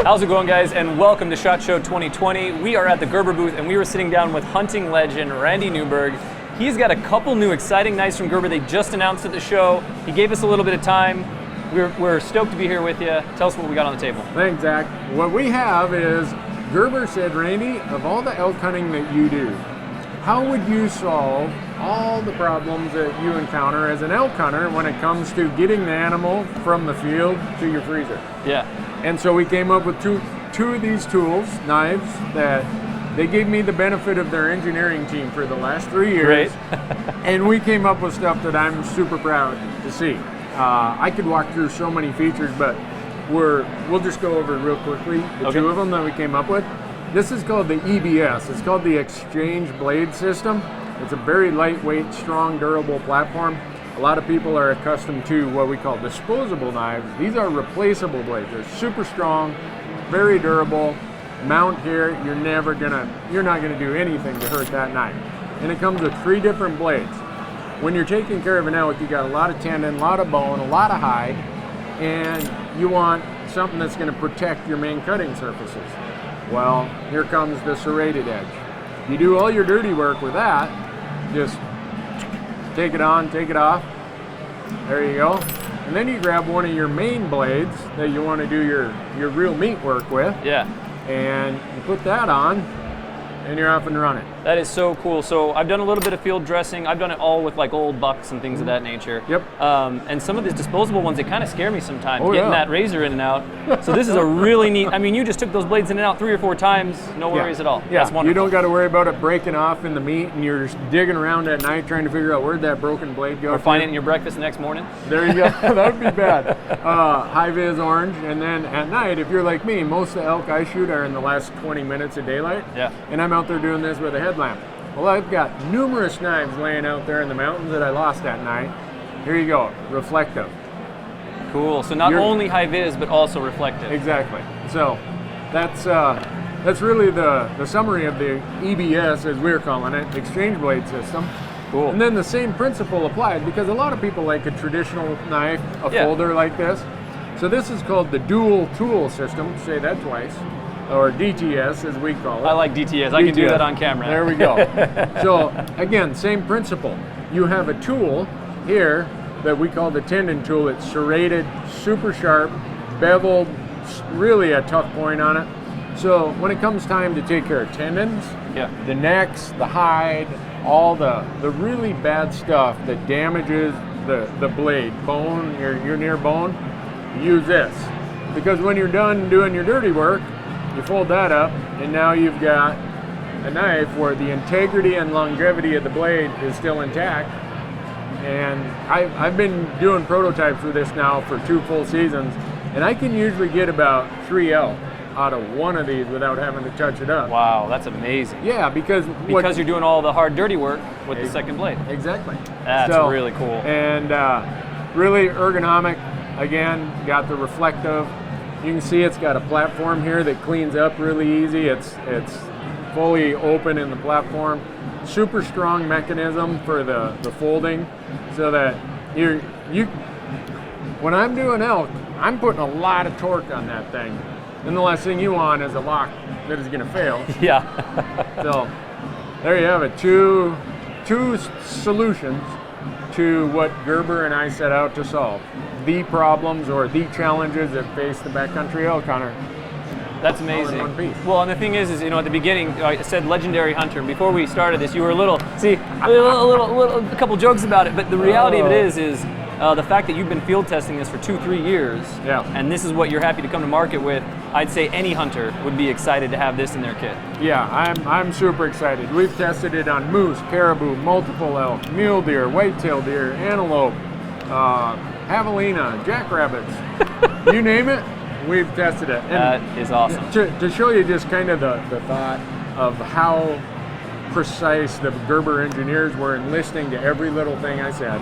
How's it going, guys? And welcome to SHOT Show 2020. We are at the Gerber booth, and we were sitting down with hunting legend Randy Newberg. He's got a couple new exciting knives from Gerber. They just announced at the show. He gave us a little bit of time. We're stoked to be here with you. Tell us what we got on the table. Thanks, Zach. What we have is, Gerber said, Randy, of all the elk hunting that you do, how would you solve all the problems that you encounter as an elk hunter when it comes to getting the animal from the field to your freezer? Yeah. And so we came up with two of these tools, knives, that they gave me the benefit of their engineering team for the last 3 years. Great. And we came up with stuff that I'm super proud to see. I could walk through so many features, but we'll just go over real quickly the two of them that we came up with. This is called the EBS. It's called the Exchange Blade System. It's a very lightweight, strong, durable platform. A lot of people are accustomed to what we call disposable knives. These are replaceable blades. They're super strong, very durable. Mount here, you're not gonna do anything to hurt that knife. And it comes with 3 different blades. When you're taking care of an elk, you got a lot of tendon, a lot of bone, a lot of hide, and you want something that's gonna protect your main cutting surfaces. Well, here comes the serrated edge. You do all your dirty work with that, just take it on, take it off. There you go. And then you grab one of your main blades that you want to do your real meat work with. Yeah. And you put that on, and you're off and running. That is so cool. So I've done a little bit of field dressing. I've done it all with like old bucks and things of that nature. Yep. And some of these disposable ones, they kind of scare me sometimes, Oh, getting yeah. that razor in and out. So this is a really neat, I mean, you just took those blades in and out 3 or 4 times, no worries at all. Yeah, That's wonderful. you don't got to worry about it breaking off in the meat, and you're just digging around at night trying to figure out where'd that broken blade go. Or find it in your breakfast the next morning. There you go. That would be bad. High-vis orange, and then at night, if you're like me, most of the elk I shoot are in the last 20 minutes of daylight. Yeah. And I'm out there doing this with a headlamp. Well, I've got numerous knives laying out there in the mountains that I lost that night. Here you go, reflective. Cool. So not only high vis, but also reflective. Exactly. So that's really the summary of the EBS, as we're calling it, Exchange Blade System. Cool. And then the same principle applies, because a lot of people like a traditional knife, a folder like this. So this is called the Dual Tool System. Say that twice. Or DTS, as we call it. I like DTS. I can do that on camera. There we go. So again, same principle. You have a tool here that we call the tendon tool. It's serrated, super sharp, beveled, really a tough point on it. So when it comes time to take care of tendons, the necks, the hide, all the really bad stuff that damages the blade, bone, your near bone, use this. Because when you're done doing your dirty work, you fold that up, and now you've got a knife where the integrity and longevity of the blade is still intact. And I've been doing prototypes with this now for 2 full seasons, and I can usually get about 3 elk out of one of these without having to touch it up. Wow, that's amazing. Yeah, because you're doing all the hard dirty work with the second blade. Exactly. That's really cool. And really ergonomic. Again, got the reflective. You can see it's got a platform here that cleans up really easy. It's fully open in the platform. Super strong mechanism for the folding, so that when I'm doing elk, I'm putting a lot of torque on that thing. And the last thing you want is a lock that is going to fail. Yeah. So there you have it. Two solutions to what Gerber and I set out to solve. The problems or the challenges that face the backcountry elk hunter. That's amazing. All in one piece. Well, and the thing is, at the beginning, I said legendary hunter. Before we started this, you were a couple jokes about it, but the reality of it is the fact that you've been field testing this for 2-3 years, and this is what you're happy to come to market with. I'd say any hunter would be excited to have this in their kit. Yeah, I'm super excited. We've tested it on moose, caribou, multiple elk, mule deer, whitetail deer, antelope, javelina, jackrabbits, you name it, we've tested it. And that is awesome. To show you just kind of the thought of how precise the Gerber engineers were in listening to every little thing I said.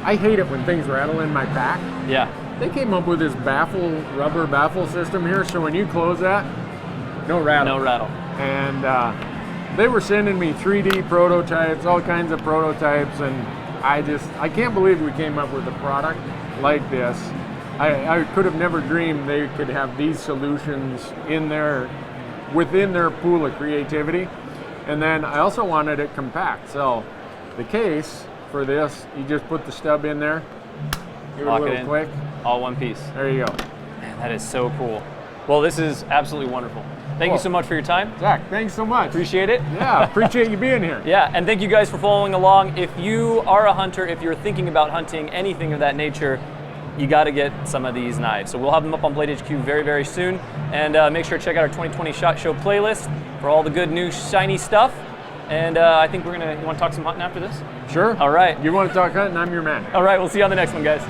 I hate it when things rattle in my pack. Yeah. They came up with this rubber baffle system here, so when you close that, no rattle. No rattle. And they were sending me 3D prototypes, all kinds of prototypes, and I can't believe we came up with a product like this I could have never dreamed they could have these solutions within their pool of creativity. And then I also wanted it compact. So the case for this, you just put the stub in there, give it a little click. All one piece. There you go. Man, that is so cool. Well, this is absolutely wonderful. Thank you so much for your time. Zach, thanks so much. Appreciate it. Yeah, appreciate you being here. Yeah, and thank you guys for following along. If you are a hunter, if you're thinking about hunting anything of that nature, you got to get some of these knives. So we'll have them up on Blade HQ very, very soon. And make sure to check out our 2020 SHOT Show playlist for all the good new shiny stuff. And I think you want to talk some hunting after this? Sure. All right. You want to talk hunting? I'm your man. All right, we'll see you on the next one, guys.